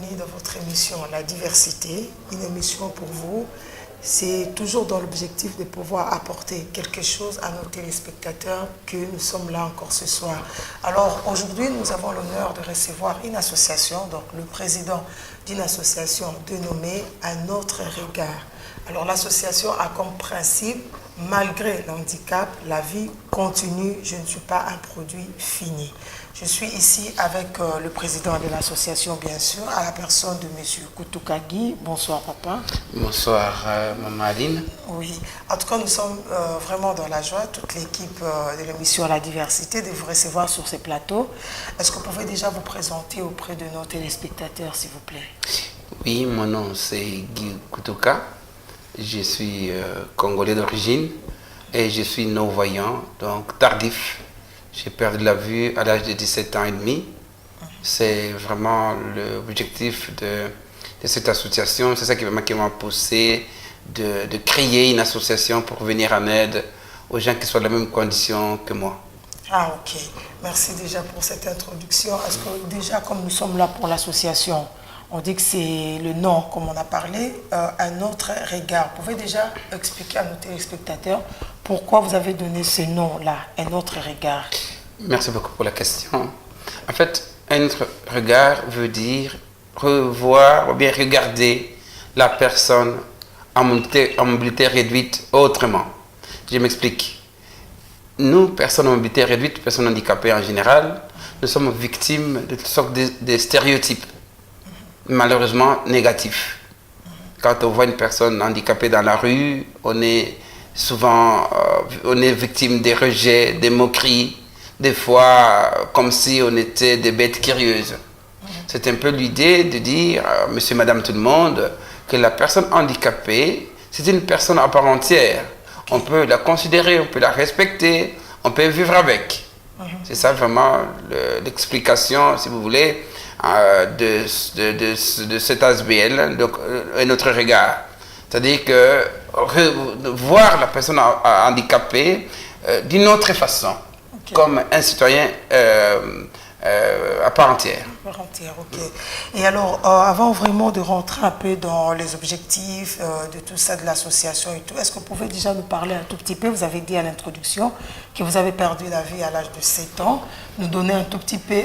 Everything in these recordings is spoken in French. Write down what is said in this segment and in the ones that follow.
bienvenue dans votre émission La Diversité, une émission pour vous. C'est toujours dans l'objectif de pouvoir apporter quelque chose à nos téléspectateurs que nous sommes là encore ce soir. Alors aujourd'hui, nous avons l'honneur de recevoir une association, donc le président d'une association dénommée Un autre regard. Alors l'association a comme principe, malgré l'handicap, la vie continue, je ne suis pas un produit fini. Je suis ici avec le président de l'association, bien sûr, à la personne de M. Koutoukagui. Bonsoir, papa. Bonsoir, maman Aline. Oui, en tout cas, nous sommes vraiment dans la joie, toute l'équipe de l'émission La Diversité, de vous recevoir sur ces plateaux. Est-ce que vous pouvez déjà vous présenter auprès de nos téléspectateurs, s'il vous plaît? Oui, mon nom c'est Guy Koutouka. Je suis congolais d'origine et je suis non-voyant, donc tardif. J'ai perdu la vue à l'âge de 17 ans et demi. C'est vraiment l'objectif de cette association. C'est ça qui m'a poussé de créer une association pour venir en aide aux gens qui sont dans la même condition que moi. Ah, ok. Merci déjà pour cette introduction. Est-ce que déjà, comme nous sommes là pour l'association, on dit que c'est le nom, comme on a parlé, Un autre regard. Vous pouvez déjà expliquer à nos téléspectateurs pourquoi vous avez donné ce nom-là, Un autre regard? Merci beaucoup pour la question. En fait, un autre regard veut dire revoir ou bien regarder la personne en mobilité réduite autrement. Je m'explique. Nous, personnes en mobilité réduite, personnes handicapées en général, nous sommes victimes de toutes sortes de stéréotypes, malheureusement négatifs. Quand on voit une personne handicapée dans la rue, on est souvent victime des rejets, des moqueries, des fois comme si on était des bêtes curieuses. C'est un peu l'idée de dire, monsieur, madame, tout le monde, que la personne handicapée, c'est une personne à part entière. On peut la considérer, on peut la respecter, on peut vivre avec. C'est ça vraiment l'explication, si vous voulez, de cet ASBL, donc un autre regard. C'est-à-dire que voir la personne handicapée d'une autre façon, comme un citoyen à part entière. À part entière, ok. Et alors, avant vraiment de rentrer un peu dans les objectifs de tout ça, de l'association et tout, est-ce que vous pouvez déjà nous parler un tout petit peu? Vous avez dit à l'introduction que vous avez perdu la vie à l'âge de 7 ans. Nous donner un tout petit peu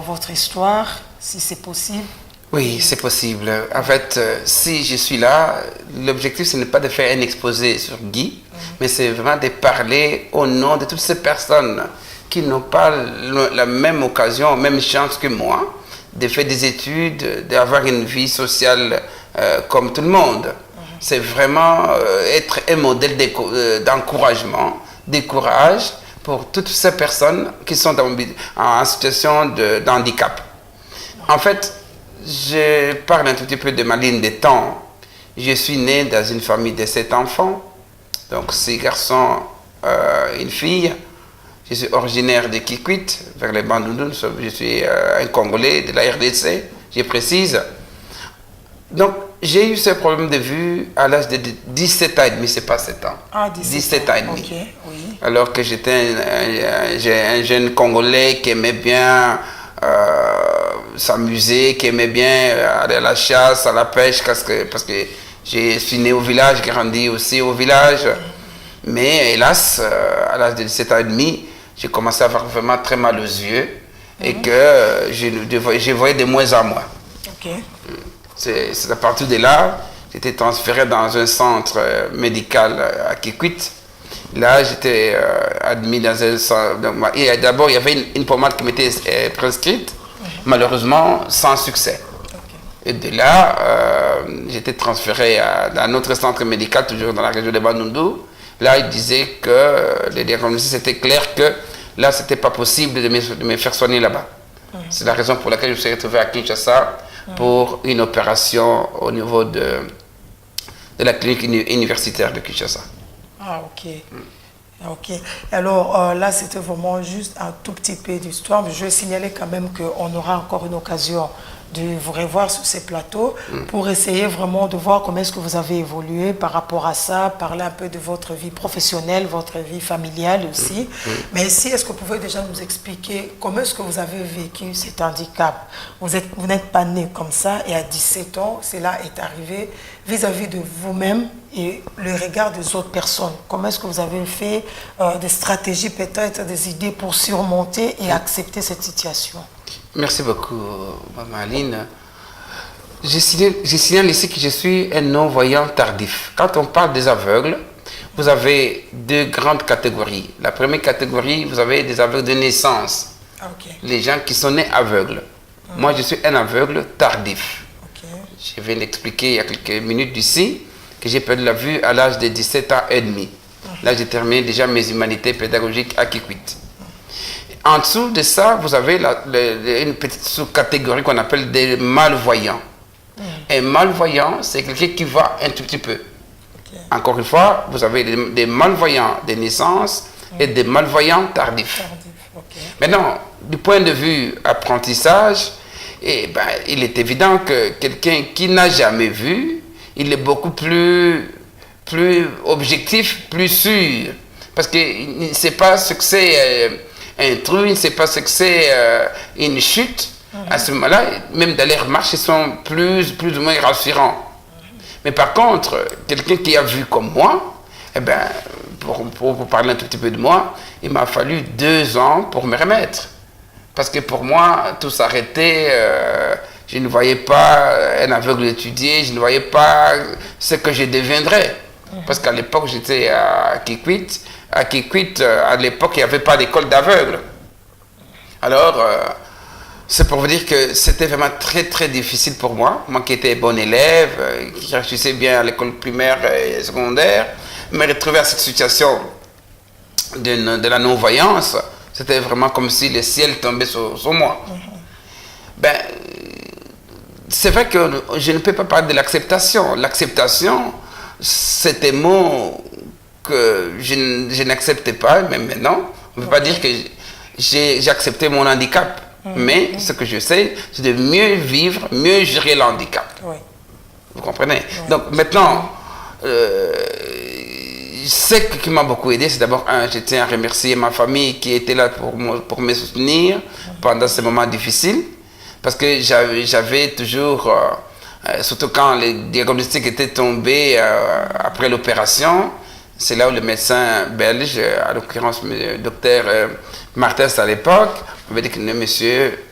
votre histoire, si c'est possible. Oui, c'est possible. En fait, si je suis là, l'objectif, ce n'est pas de faire un exposé sur Guy, mais c'est vraiment de parler au nom de toutes ces personnes qui n'ont pas la même occasion, même chance que moi, de faire des études, d'avoir une vie sociale comme tout le monde. C'est vraiment être un modèle d'encouragement, de courage pour toutes ces personnes qui sont en situation de handicap. En fait, je parle un tout petit peu de ma ligne de temps. Je suis né dans une famille de 7 enfants, donc 6 garçons, une fille. Je suis originaire de Kikwit, vers les Bandundu. Je suis un Congolais de la RDC, je précise. Donc, j'ai eu ce problème de vue à l'âge de 17 ans et demi, c'est pas 7 ans. Ah, 17 ans et demi. Okay, oui. Alors que j'étais un jeune Congolais qui aimait bien s'amuser, qui aimait bien aller à la chasse, à la pêche, parce que je suis né au village, grandi aussi au village. Mais hélas, à l'âge de 17 ans et demi, j'ai commencé à avoir vraiment très mal aux yeux et que je voyais de moins en moins. Okay. C'est à partir de là, j'étais transféré dans un centre médical à Kikwit. Là, j'étais admis dans un centre. Et d'abord, il y avait une pommade qui m'était prescrite, malheureusement sans succès. Okay. Et de là, j'étais transféré dans un autre centre médical, toujours dans la région de Bandundu. Là, il disait que les diagnostics, c'était clair que là, ce n'était pas possible de me faire soigner là-bas. C'est la raison pour laquelle je me suis retrouvé à Kinshasa pour une opération au niveau de la clinique universitaire de Kinshasa. Ah, ok. Ok. Alors là, c'était vraiment juste un tout petit peu d'histoire, mais je vais signaler quand même qu'on aura encore une occasion de vous revoir sur ces plateaux pour essayer vraiment de voir comment est-ce que vous avez évolué par rapport à ça, parler un peu de votre vie professionnelle, votre vie familiale aussi. Mais ici, est-ce que vous pouvez déjà nous expliquer comment est-ce que vous avez vécu cet handicap? Vous n'êtes pas né comme ça et à 17 ans, cela est arrivé vis-à-vis de vous-même et le regard des autres personnes. Comment est-ce que vous avez fait des stratégies, peut-être des idées pour surmonter et accepter cette situation? Merci beaucoup, Maman Aline. Je signale ici que je suis un non-voyant tardif. Quand on parle des aveugles, vous avez deux grandes catégories. La première catégorie, vous avez des aveugles de naissance. Okay. Les gens qui sont nés aveugles. Moi, je suis un aveugle tardif. Okay. Je viens d'expliquer il y a quelques minutes d'ici que j'ai perdu la vue à l'âge de 17 ans et demi. Là, j'ai terminé déjà mes humanités pédagogiques à Kikwit. En dessous de ça, vous avez une petite sous-catégorie qu'on appelle des malvoyants. Un malvoyant, c'est quelqu'un qui voit un tout petit peu. Okay. Encore une fois, vous avez des malvoyants de naissance et des malvoyants tardifs. Okay. Maintenant, du point de vue apprentissage, il est évident que quelqu'un qui n'a jamais vu, il est beaucoup plus objectif, plus sûr. Parce qu'il ne sait pas ce que c'est un trou, il ne sait pas ce que c'est une chute. À ce moment-là, même dans les remarches, ils sont plus ou moins rassurants. Mais par contre, quelqu'un qui a vu comme moi, pour parler un tout petit peu de moi, il m'a fallu 2 ans pour me remettre. Parce que pour moi, tout s'arrêtait. Je ne voyais pas un aveugle étudier, je ne voyais pas ce que je deviendrais. Parce qu'à l'époque, j'étais à Kikwit. À Kikwit, à l'époque, il n'y avait pas d'école d'aveugles. Alors, c'est pour vous dire que c'était vraiment très, très difficile pour moi. Moi qui étais bon élève, qui réussissait bien à l'école primaire et secondaire, me retrouver à cette situation de la non-voyance, c'était vraiment comme si le ciel tombait sur moi. C'est vrai que je ne peux pas parler de l'acceptation. L'acceptation, c'est un mot que je n'acceptais pas, mais maintenant, on ne peut pas dire que j'ai accepté mon handicap. Mais ce que je sais, c'est de mieux vivre, mieux gérer le handicap. Oui. Vous comprenez? Oui. Donc maintenant, ce qui m'a beaucoup aidé, c'est d'abord, je tiens à remercier ma famille qui était là pour me soutenir pendant ces moments difficiles. Parce que j'avais toujours, surtout quand les diagnostics étaient tombés après l'opération, c'est là où le médecin belge, à l'occurrence le docteur Martens à l'époque, m'avait dit que non, monsieur,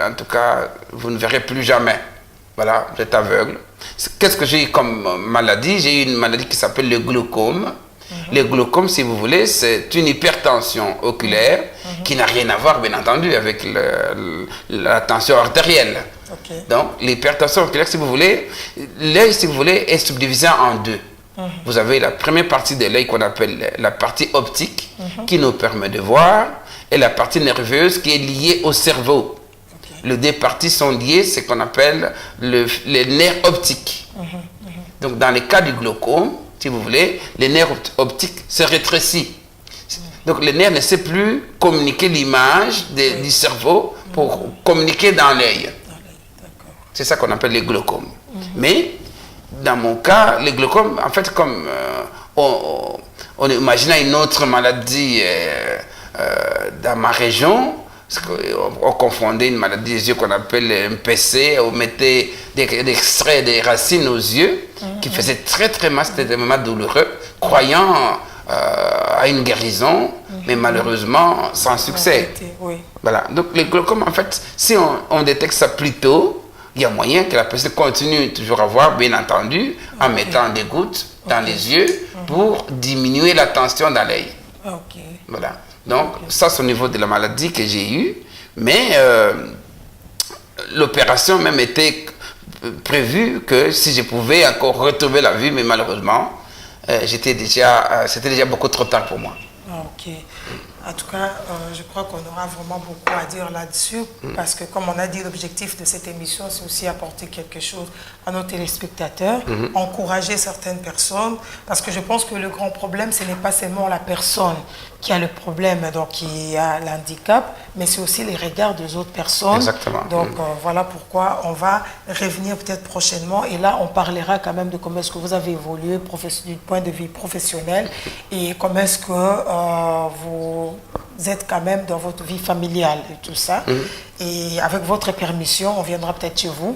en tout cas, vous ne verrez plus jamais. Voilà, vous êtes aveugle. Qu'est-ce que j'ai eu comme maladie? J'ai eu une maladie qui s'appelle le glaucome. Le glaucome, si vous voulez, c'est une hypertension oculaire qui n'a rien à voir, bien entendu, avec la tension artérielle. Okay. Donc, l'hypertension oculaire, si vous voulez, l'œil, si vous voulez, est subdivisé en deux. Vous avez la première partie de l'œil qu'on appelle la partie optique, qui nous permet de voir, et la partie nerveuse qui est liée au cerveau. Okay. Les deux parties sont liées, c'est ce qu'on appelle les nerfs optiques. Donc, dans le cas du glaucome, si vous voulez, les nerfs optiques se rétrécissent. Donc, le nerf ne sait plus communiquer l'image du cerveau pour communiquer dans l'œil. C'est ça qu'on appelle le glaucome. Mais, dans mon cas, le glaucome, en fait, comme on imaginait une autre maladie dans ma région, on confondait une maladie des yeux qu'on appelle un PC, on mettait des extraits des racines aux yeux, qui faisaient très très mal, c'était des moments douloureux, croyant à une guérison, mais malheureusement sans succès. Oui. Voilà. Donc le glaucome, en fait, si on détecte ça plus tôt, il y a moyen que la personne continue toujours à voir, bien entendu, en mettant des gouttes dans les yeux pour diminuer la tension dans l'œil. Voilà. Donc, ça, c'est au niveau de la maladie que j'ai eue. Mais l'opération même était prévue que si je pouvais encore retrouver la vue, mais malheureusement, c'était déjà beaucoup trop tard pour moi. Ok. En tout cas, je crois qu'on aura vraiment beaucoup à dire là-dessus, parce que comme on a dit, l'objectif de cette émission, c'est aussi apporter quelque chose à nos téléspectateurs, encourager certaines personnes, parce que je pense que le grand problème, ce n'est pas seulement la personne qui a le problème, donc qui a l'handicap, mais c'est aussi les regards des autres personnes. Exactement. Donc voilà pourquoi on va revenir peut-être prochainement et là on parlera quand même de comment est-ce que vous avez évolué du point de vue professionnel et comment est-ce que vous êtes quand même dans votre vie familiale et tout ça. Et avec votre permission, on viendra peut-être chez vous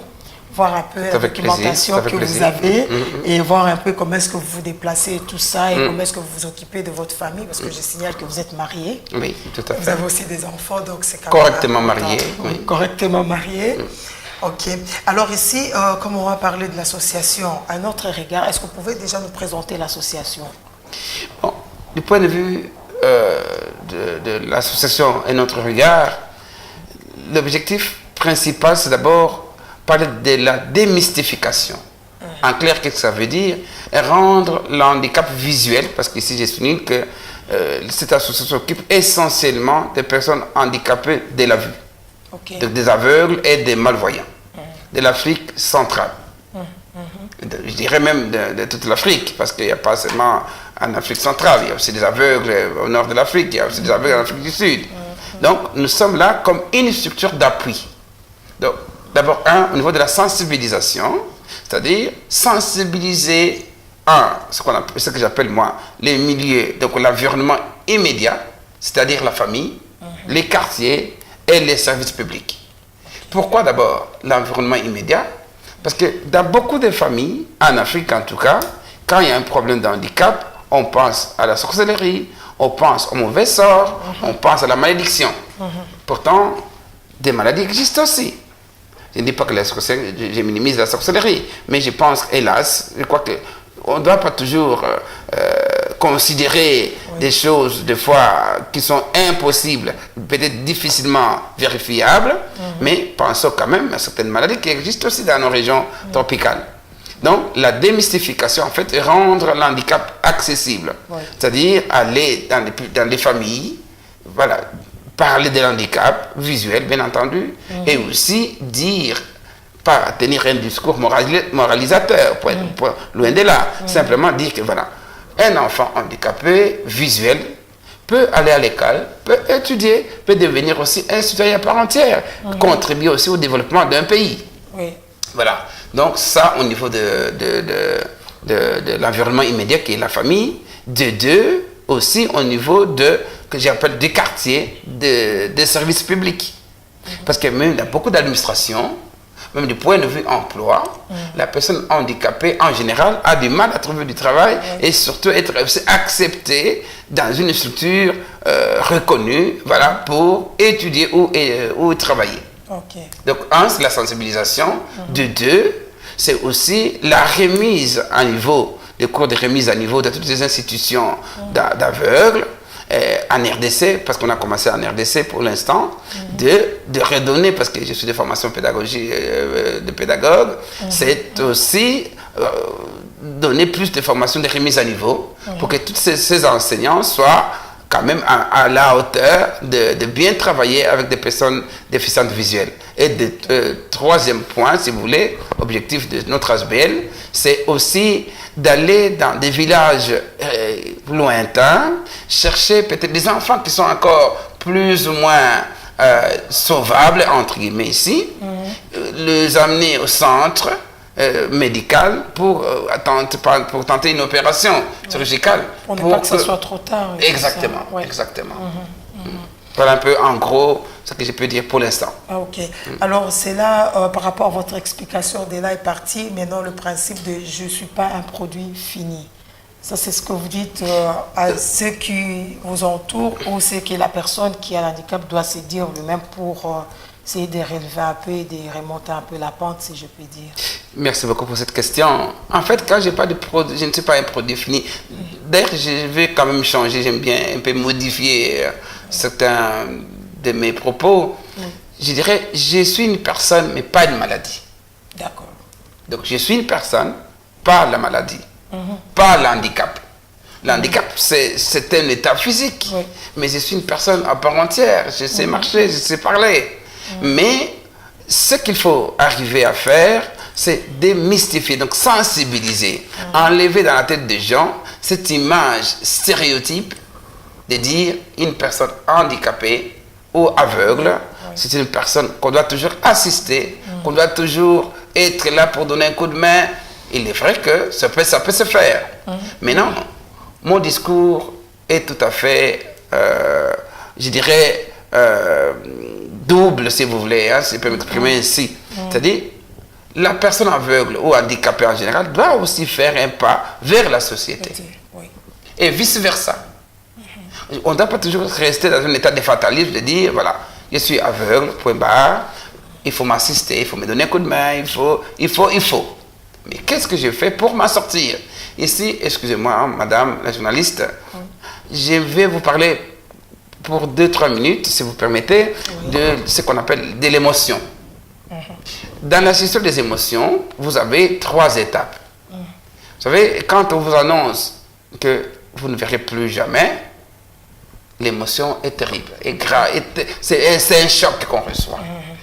voir un peu la documentation que vous avez et voir un peu comment est-ce que vous vous déplacez et tout ça et comment est-ce que vous vous occupez de votre famille parce que je signale que vous êtes marié. Oui, tout à fait. Vous avez aussi des enfants, donc c'est quand correctement même marié. Oui. Correctement marié. Ok. Alors ici, comme on va parler de l'association, à notre regard, est-ce que vous pouvez déjà nous présenter l'association? Bon, du point de vue de l'association et notre regard, l'objectif principal, c'est d'abord parler de la démystification. En clair, qu'est-ce que ça veut dire? Rendre le handicap visuel, parce qu'ici j'explique que cette association s'occupe essentiellement des personnes handicapées de la vue, donc des aveugles et des malvoyants, de l'Afrique centrale. Je dirais même de toute l'Afrique, parce qu'il n'y a pas seulement en Afrique centrale, il y a aussi des aveugles au nord de l'Afrique, il y a aussi des aveugles en Afrique du Sud. Donc nous sommes là comme une structure d'appui. Donc d'abord, au niveau de la sensibilisation, c'est-à-dire sensibiliser ce que j'appelle moi les milieux, donc l'environnement immédiat, c'est-à-dire la famille, les quartiers et les services publics. Pourquoi d'abord l'environnement immédiat? Parce que dans beaucoup de familles, en Afrique en tout cas, quand il y a un problème de handicap, on pense à la sorcellerie, on pense au mauvais sort, on pense à la malédiction. Pourtant, des maladies existent aussi. Je ne dis pas que je minimise la sorcellerie, mais je pense, hélas, je crois qu'on ne doit pas toujours considérer des choses, des fois, qui sont impossibles, peut-être difficilement vérifiables, mais pensons quand même à certaines maladies qui existent aussi dans nos régions tropicales. Donc, la démystification, en fait, est rendre l'handicap accessible. C'est-à-dire aller dans les familles, voilà, parler de l'handicap visuel, bien entendu, et aussi dire, pas tenir un discours moralisateur, loin de là, simplement dire que voilà, un enfant handicapé visuel peut aller à l'école, peut étudier, peut devenir aussi un citoyen à part entière, contribuer aussi au développement d'un pays. Voilà, donc ça au niveau de l'environnement immédiat qui est la famille, de deux, aussi au niveau que j'appelle des quartiers, des services publics. Parce que même il y a beaucoup d'administrations, même du point de vue emploi, la personne handicapée en général a du mal à trouver du travail et surtout être acceptée dans une structure reconnue, voilà, pour étudier ou travailler. Donc un, c'est la sensibilisation, de deux, c'est aussi la remise à niveau, les cours de remise à niveau de toutes les institutions d'aveugles, en RDC, parce qu'on a commencé en RDC pour l'instant, de redonner, parce que je suis de formation pédagogique, de pédagogue, c'est aussi donner plus de formation de remise à niveau pour que tous ces enseignants soient quand même à la hauteur de bien travailler avec des personnes déficientes visuelles. Et troisième point, si vous voulez, objectif de notre HBL, c'est aussi d'aller dans des villages lointains, chercher peut-être des enfants qui sont encore plus ou moins sauvables, entre guillemets ici, les amener au centre médical pour tenter une opération chirurgicale. Pour ne pas que ce soit trop tard. Exactement, exactement. Voilà un peu en gros ce que je peux dire pour l'instant. Alors c'est là, par rapport à votre explication, de là est parti maintenant le principe de je ne suis pas un produit fini. Ça c'est ce que vous dites à ceux qui vous entourent ou c'est que la personne qui a l'handicap doit se dire lui-même pour essayer de relever un peu et de remonter un peu la pente, si je puis dire. Merci beaucoup pour cette question. En fait, quand j'ai pas de produit, je ne suis pas un produit fini. D'ailleurs, je vais quand même changer, j'aime bien un peu modifier certains de mes propos. Je dirais, je suis une personne, mais pas une maladie. D'accord. Donc, je suis une personne, pas la maladie, pas l'handicap. L'handicap, c'est un état physique, mais je suis une personne à part entière. Je sais marcher, je sais parler. Mais ce qu'il faut arriver à faire, c'est démystifier, donc sensibiliser, enlever dans la tête des gens cette image stéréotype de dire une personne handicapée ou aveugle, c'est une personne qu'on doit toujours assister, qu'on doit toujours être là pour donner un coup de main. Il est vrai que ça peut se faire. Mais non, mon discours est tout à fait, je dirais, double, si vous voulez, hein, si je peux m'exprimer ainsi. C'est-à-dire, la personne aveugle ou handicapée en général doit aussi faire un pas vers la société. Et vice-versa. On ne doit pas toujours rester dans un état de fatalisme, de dire, voilà, je suis aveugle, point barre, il faut m'assister, il faut me donner un coup de main, il faut. Mais qu'est-ce que je fais pour m'en sortir? Ici, excusez-moi, hein, madame la journaliste, je vais vous parler pour 2-3 minutes, si vous permettez, de ce qu'on appelle de l'émotion. Dans la gestion des émotions, vous avez 3 étapes. Vous savez, quand on vous annonce que vous ne verrez plus jamais, l'émotion est terrible, est grave, c'est un choc qu'on reçoit.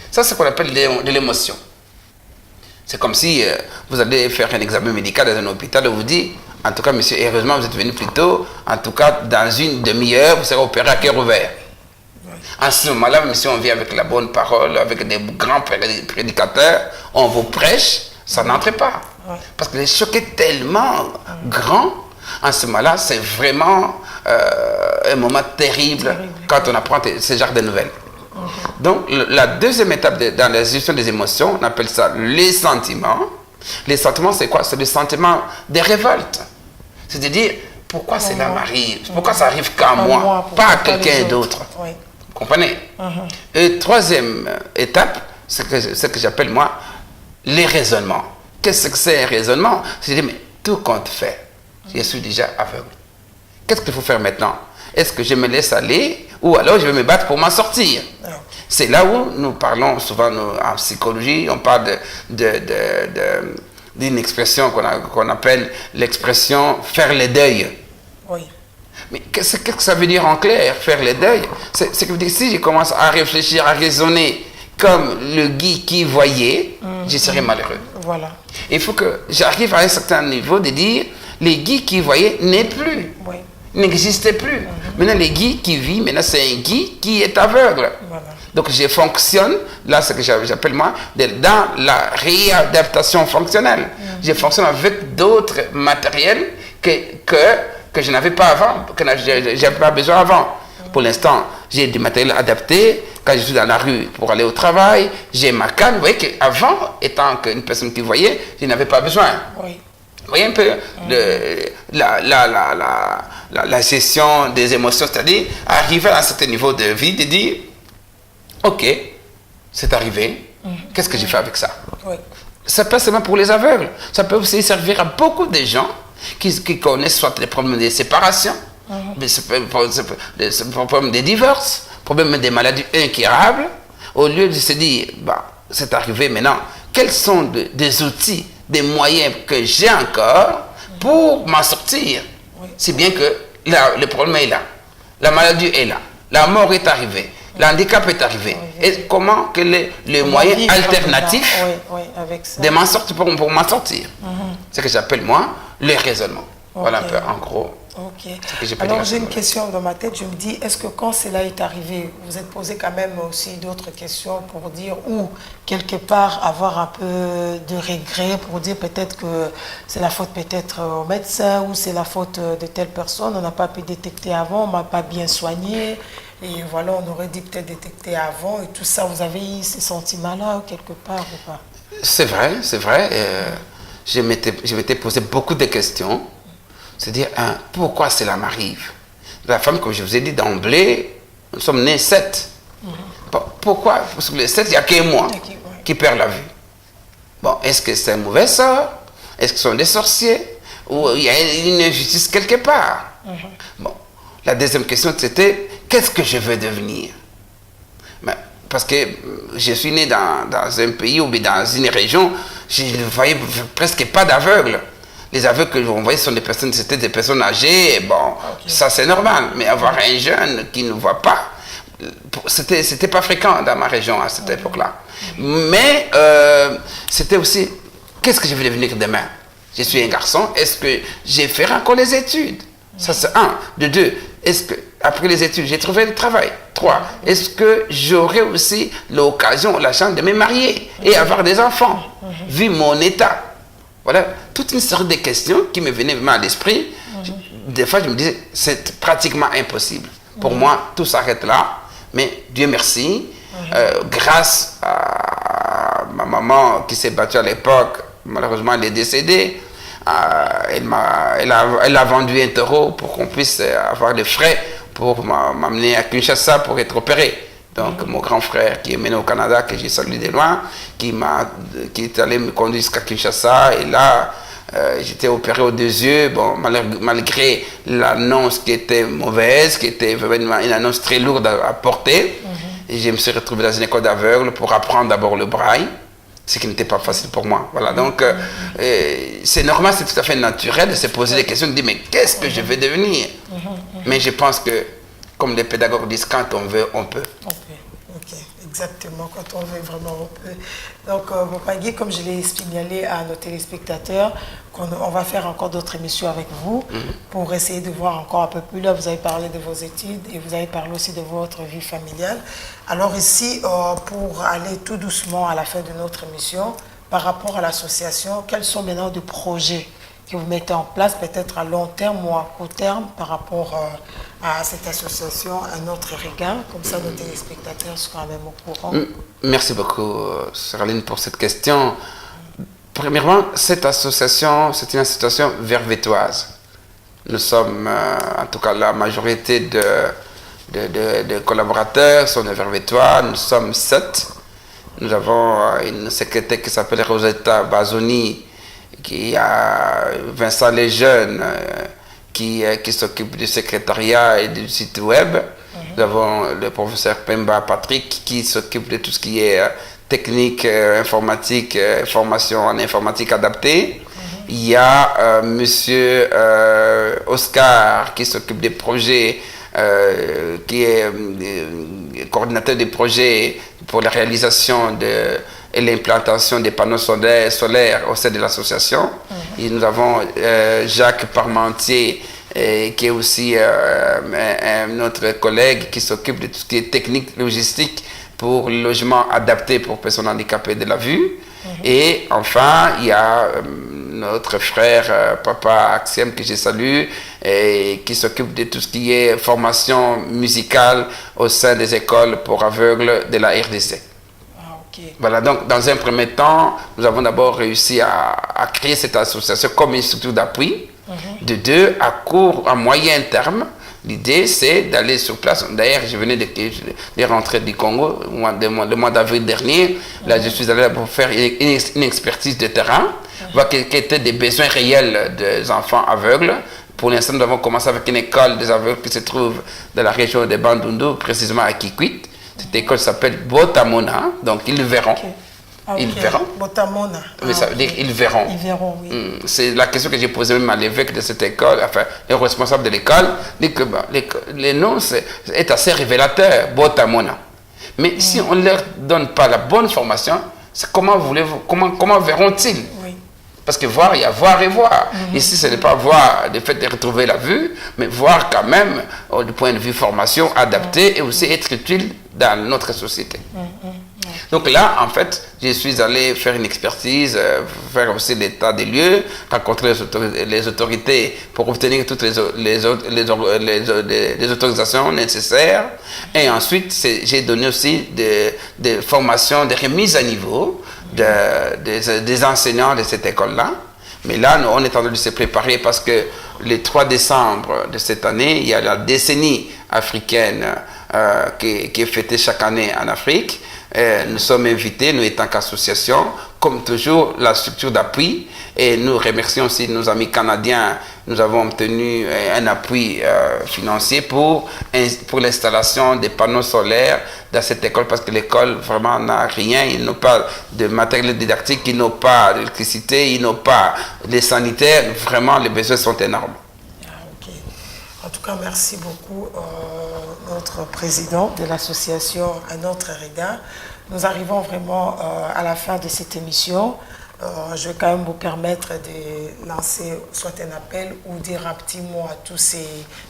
Ça, c'est ce qu'on appelle de l'émotion. C'est comme si vous allez faire un examen médical dans un hôpital et vous dit, en tout cas, monsieur, heureusement, vous êtes venu plus tôt, en tout cas, dans une demi-heure, vous serez opéré à cœur ouvert. En ce moment-là, même si on vient avec la bonne parole, avec des grands prédicateurs, on vous prêche, ça n'entre pas. Parce que le choc est tellement grand, en ce moment-là, c'est vraiment un moment terrible quand on apprend ce genre de nouvelles. Donc, la deuxième étape dans la gestion des émotions, on appelle ça les sentiments. Les sentiments, c'est quoi? C'est le sentiment de révolte. C'est-à-dire, pourquoi cela m'arrive? Pourquoi ça arrive qu'à moi, pas à quelqu'un d'autre? Vous comprenez? Et troisième étape, c'est ce que j'appelle, moi, les raisonnements. Qu'est-ce que c'est un raisonnement? C'est-à-dire, mais tout compte fait, je suis déjà aveugle. Qu'est-ce qu'il faut faire maintenant? Est-ce que je me laisse aller ou alors je vais me battre pour m'en sortir? C'est là où nous parlons souvent en psychologie, on parle d'une expression qu'on appelle l'expression faire le deuil. Mais qu'est-ce que ça veut dire en clair, faire le deuil? C'est que si je commence à réfléchir, à raisonner comme le Guy qui voyait, je serais malheureux. Il faut que j'arrive à un certain niveau de dire, les Guy qui voyait n'est plus. N'existait plus. Maintenant, les Guy qui vit, maintenant c'est un Guy qui est aveugle. Donc je fonctionne, là ce que j'appelle moi, dans la réadaptation fonctionnelle. Je fonctionne avec d'autres matériels que je n'avais pas avant, que je n'avais pas besoin avant. Pour l'instant, j'ai du matériel adapté. Quand je suis dans la rue pour aller au travail, j'ai ma canne. Vous voyez qu'avant, étant une personne qui voyait, je n'avais pas besoin. Vous voyez un peu la gestion des émotions, c'est-à-dire arriver à un certain niveau de vie, de dire, ok, c'est arrivé, qu'est-ce que j'ai fait avec ça? Ça peut seulement pour les aveugles, ça peut aussi servir à beaucoup de gens qui connaissent soit les problèmes de séparation, des problèmes de divorce, problèmes des maladies incurables, au lieu de se dire, bah, c'est arrivé maintenant, quels sont des outils, des moyens que j'ai encore pour m'en sortir. C'est bien que le problème est là, la maladie est là, la mort est arrivée, l'handicap est arrivé. Et comment que les moyens alternatifs de m'en sortir pour m'en sortir? C'est ce que j'appelle moi le raisonnement. Voilà un peu en gros. Alors j'ai une question dans ma tête, je me dis, est-ce que quand cela est arrivé, vous êtes posé quand même aussi d'autres questions pour dire, ou quelque part avoir un peu de regret pour dire peut-être que c'est la faute peut-être au médecin ou c'est la faute de telle personne, on n'a pas pu détecter avant, on ne m'a pas bien soigné, et voilà, on aurait dit peut-être détecter avant et tout ça, vous avez eu ces sentiments-là quelque part ou pas? C'est vrai, c'est vrai. Je m'étais posé beaucoup de questions. C'est-à-dire, pourquoi cela m'arrive? La femme, comme je vous ai dit d'emblée, nous sommes nés 7. Pourquoi? Parce que les 7, il n'y a que moi qui perds la vue. Bon, est-ce que c'est un mauvais sort? Est-ce que ce sont des sorciers? Ou il y a une injustice quelque part? Bon, la deuxième question, c'était, qu'est-ce que je veux devenir? Parce que je suis né dans un pays ou dans une région, je ne voyais presque pas d'aveugles. Les aveugles que vous voyez sont des personnes, c'était des personnes âgées, bon, ça c'est normal. Mais avoir un jeune qui ne voit pas, c'était pas fréquent dans ma région à cette époque-là. Mais c'était aussi, qu'est-ce que je vais devenir demain? Je suis un garçon, est-ce que je ferai encore les études? Ça c'est un. De deux, est-ce que après les études, j'ai trouvé le travail. 3. Est-ce que j'aurai aussi l'occasion, la chance de me marier et avoir des enfants, vu mon état? Voilà, toute une série de questions qui me venaient vraiment à l'esprit. Des fois, je me disais, c'est pratiquement impossible. Pour moi, tout s'arrête là. Mais Dieu merci, grâce à ma maman qui s'est battue à l'époque, malheureusement, elle est décédée. Elle a vendu un taureau pour qu'on puisse avoir des frais pour m'amener à Kinshasa pour être opéré. Donc, mon grand frère qui est mené au Canada, que j'ai salué de loin, qui est allé me conduire jusqu'à Kinshasa. Et là, j'étais opéré aux 2 yeux. Bon, malgré l'annonce qui était mauvaise, qui était vraiment une annonce très lourde à porter, et je me suis retrouvé dans une école d'aveugles pour apprendre d'abord le braille, ce qui n'était pas facile pour moi. Voilà, donc c'est normal, c'est tout à fait naturel de se poser des questions, de dire mais qu'est-ce que je vais devenir? Mais je pense que, comme les pédagogues disent, quand on veut, on peut. Ok, exactement, quand on veut vraiment, on peut. Donc, Bopangui, comme je l'ai signalé à nos téléspectateurs, on va faire encore d'autres émissions avec vous pour essayer de voir encore un peu plus. Là, vous avez parlé de vos études et vous avez parlé aussi de votre vie familiale. Alors ici, pour aller tout doucement à la fin de notre émission, par rapport à l'association, quels sont maintenant des projets que vous mettez en place, peut-être à long terme ou à court terme, par rapport à cette association, à notre regard, comme ça nos téléspectateurs seront même au courant. Merci beaucoup, Seraline, pour cette question. Premièrement, cette association, c'est une association vervétoise. Nous sommes, en tout cas la majorité de collaborateurs sont de Vervétois, nous sommes 7. Nous avons une secrétaire qui s'appelle Rosetta Bazoni, qui a Vincent Lejeune, qui s'occupe du secrétariat et du site web. Nous avons le professeur Pemba Patrick qui s'occupe de tout ce qui est technique, informatique, formation en informatique adaptée. Il y a monsieur Oscar qui s'occupe des projets, qui est coordinateur des projets pour la réalisation et l'implantation des panneaux solaires au sein de l'association. Et nous avons Jacques Parmentier, qui est aussi notre collègue qui s'occupe de tout ce qui est technique logistique pour le logement adapté pour personnes handicapées de la vue. Et enfin, il y a notre frère, papa Axiem, que je salue, et qui s'occupe de tout ce qui est formation musicale au sein des écoles pour aveugles de la RDC. Voilà, donc dans un premier temps, nous avons d'abord réussi à créer cette association comme une structure d'appui. De 2, à moyen terme, l'idée c'est d'aller sur place. D'ailleurs, je venais de rentrer du Congo le mois d'avril dernier. Là, je suis allé pour faire une expertise de terrain, voir quels étaient des besoins réels des enfants aveugles. Pour l'instant, nous avons commencé avec une école des aveugles qui se trouve dans la région de Bandundu, précisément à Kikwit. Cette école s'appelle Botamona, donc ils verront. Ils verront. Botamona. Mais ça veut dire ils verront. Ils verront, oui. C'est la question que j'ai posée même à l'évêque de cette école, enfin, le responsable de l'école, dit que les noms est assez révélateur, Botamona. Mais si on ne leur donne pas la bonne formation, comment verront-ils? Parce que voir, il y a voir et voir. Ici, ce n'est pas voir le fait de retrouver la vue, mais voir quand même, du point de vue formation, adapté et aussi être utile dans notre société. Donc là, en fait, je suis allé faire une expertise, faire aussi l'état des lieux, rencontrer les autorités pour obtenir toutes les autorisations nécessaires. Et ensuite, j'ai donné aussi des formations, des remises à niveau des enseignants de cette école-là. Mais là, on est en train de se préparer parce que le 3 décembre de cette année, il y a la décennie africaine qui est fêtée chaque année en Afrique. Nous sommes invités, nous étant qu'association, comme toujours, la structure d'appui. Et nous remercions aussi nos amis canadiens. Nous avons obtenu un appui financier pour l'installation des panneaux solaires dans cette école, parce que l'école vraiment n'a rien. Ils n'ont pas de matériel didactique, ils n'ont pas d'électricité, ils n'ont pas de sanitaires. Vraiment, les besoins sont énormes. En tout cas, merci beaucoup, notre président de l'association À Notre Regard. Nous arrivons vraiment à la fin de cette émission. Je vais quand même vous permettre de lancer soit un appel ou dire un petit mot à tous ceux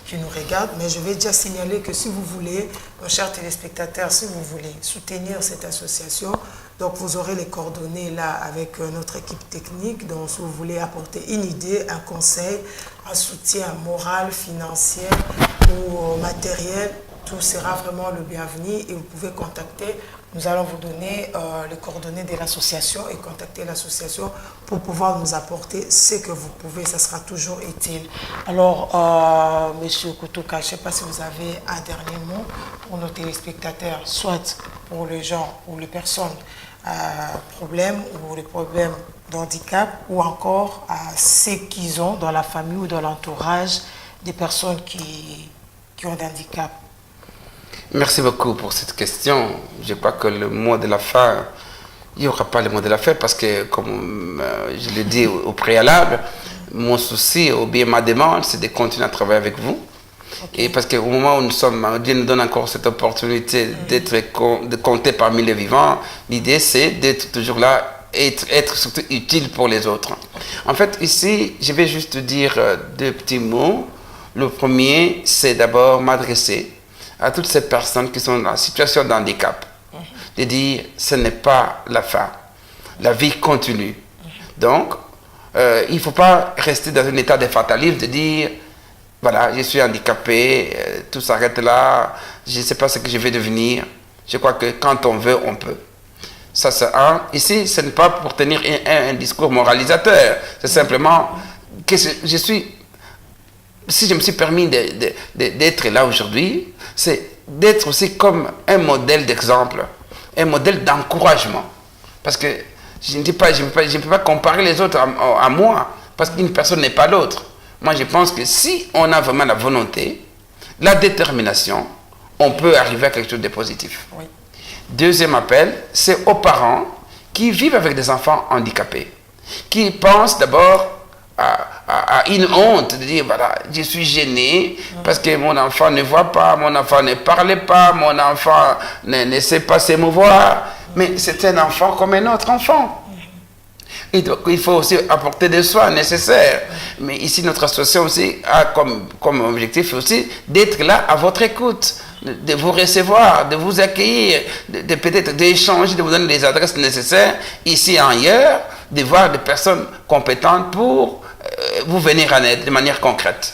qui nous regardent. Mais je vais déjà signaler que si vous voulez, nos chers téléspectateurs, si vous voulez soutenir cette association, donc vous aurez les coordonnées là avec notre équipe technique. Donc si vous voulez apporter une idée, un conseil, un soutien moral, financier ou matériel, tout sera vraiment le bienvenu et vous pouvez contacter. Nous allons vous donner les coordonnées de l'association et contacter l'association pour pouvoir nous apporter ce que vous pouvez. Ça sera toujours utile. Alors, Monsieur Koutouka, je ne sais pas si vous avez un dernier mot pour nos téléspectateurs, soit pour les gens ou les personnes problèmes ou les problèmes d'handicap ou encore à ceux qu'ils ont dans la famille ou dans l'entourage des personnes qui ont un handicap. Merci beaucoup pour cette question. Je crois que le mot de la fin, il n'y aura pas le mot de la fin parce que, comme je l'ai dit au préalable, mon souci ou bien ma demande, c'est de continuer à travailler avec vous. Okay. Et parce qu'au moment où nous sommes, Dieu nous donne encore cette opportunité de compter parmi les vivants, l'idée c'est d'être toujours là, être surtout utile pour les autres. En fait, ici, je vais juste dire deux petits mots. Le premier, c'est d'abord m'adresser à toutes ces personnes qui sont dans la situation de handicap, de dire ce n'est pas la fin, la vie continue. Donc, il ne faut pas rester dans un état de fatalisme, de dire voilà, je suis handicapé, tout s'arrête là, je ne sais pas ce que je vais devenir. Je crois que quand on veut, on peut. Ça, c'est un. Ici, ce n'est pas pour tenir un discours moralisateur, c'est simplement que je suis. Si je me suis permis d'être là aujourd'hui, c'est d'être aussi comme un modèle d'exemple, un modèle d'encouragement. Parce que je ne peux pas comparer les autres à moi, parce qu'une personne n'est pas l'autre. Moi, je pense que si on a vraiment la volonté, la détermination, on peut arriver à quelque chose de positif. Oui. Deuxième appel, c'est aux parents qui vivent avec des enfants handicapés, qui pensent d'abord à une honte de dire voilà, je suis gêné parce que mon enfant ne voit pas, mon enfant ne parle pas, mon enfant ne sait pas s'émouvoir, mais c'est un enfant comme un autre enfant. Et donc, il faut aussi apporter des soins nécessaires. Mais ici, notre association aussi a comme objectif aussi d'être là à votre écoute, de vous recevoir, de vous accueillir, de peut-être d'échanger, de vous donner les adresses nécessaires ici et ailleurs, de voir des personnes compétentes pour vous venir en aide de manière concrète.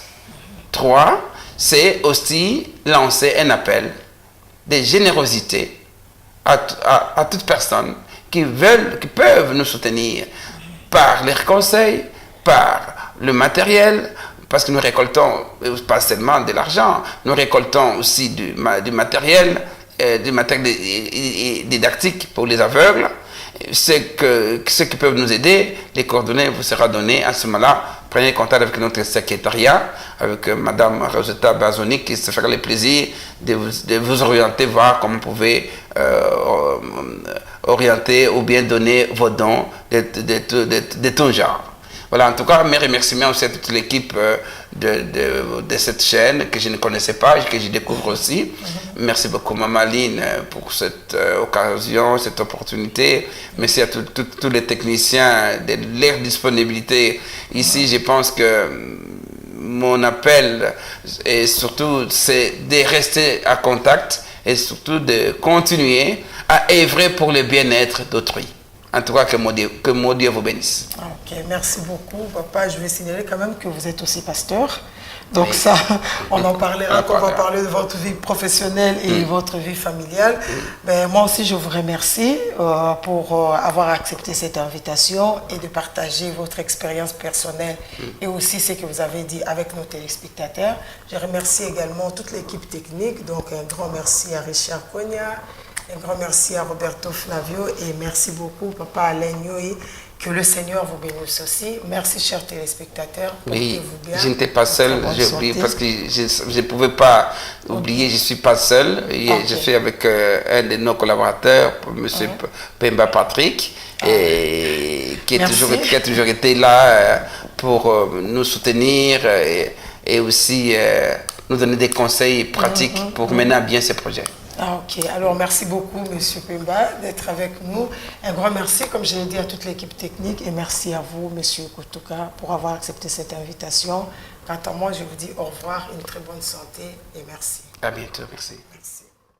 3, c'est aussi lancer un appel de générosité à toute personne qui peuvent nous soutenir par les conseils, par le matériel, parce que nous récoltons pas seulement de l'argent, nous récoltons aussi du matériel didactique pour les aveugles. Ceux qui peuvent nous aider, les coordonnées vous seront données. À ce moment-là, prenez contact avec notre secrétariat, avec Madame Rosetta Bazoni, qui se fera le plaisir de vous orienter, voir comment vous pouvez orienter ou bien donner vos dons de tout genre. Voilà, en tout cas, mes remerciements aussi à toute l'équipe de cette chaîne que je ne connaissais pas et que je découvre aussi. Merci beaucoup, Mamaline, pour cette occasion, cette opportunité. Merci à tous les techniciens de leur disponibilité. Ici, je pense que mon appel, et surtout, c'est de rester en contact et surtout de continuer à œuvrer pour le bien-être d'autrui. En tout cas, que mon Dieu vous bénisse. Ok, merci beaucoup, papa. Je vais signaler quand même que vous êtes aussi pasteur. Donc oui. Ça, on en parlera quand on va parler de votre vie professionnelle et votre vie familiale. Ben, moi aussi, je vous remercie pour avoir accepté cette invitation et de partager votre expérience personnelle et aussi ce que vous avez dit avec nos téléspectateurs. Je remercie également toute l'équipe technique. Donc, un grand merci à Richard Cogna. Un grand merci à Roberto Flavio et merci beaucoup, papa Alain Nyoé. Que le Seigneur vous bénisse aussi. Merci, chers téléspectateurs. Oui, je n'étais pas seul, j'ai oublié parce que je ne pouvais pas oublier, je ne suis pas seul. Je suis avec un de nos collaborateurs, M. Pemba Patrick, qui a toujours été là pour nous soutenir et aussi nous donner des conseils pratiques pour mener à bien ces projets. Ah, ok, alors merci beaucoup Monsieur Pemba d'être avec nous. Un grand merci, comme je l'ai dit, à toute l'équipe technique et merci à vous Monsieur Kotouka pour avoir accepté cette invitation. Quant à moi, je vous dis au revoir, une très bonne santé et merci. À bientôt, merci. Merci.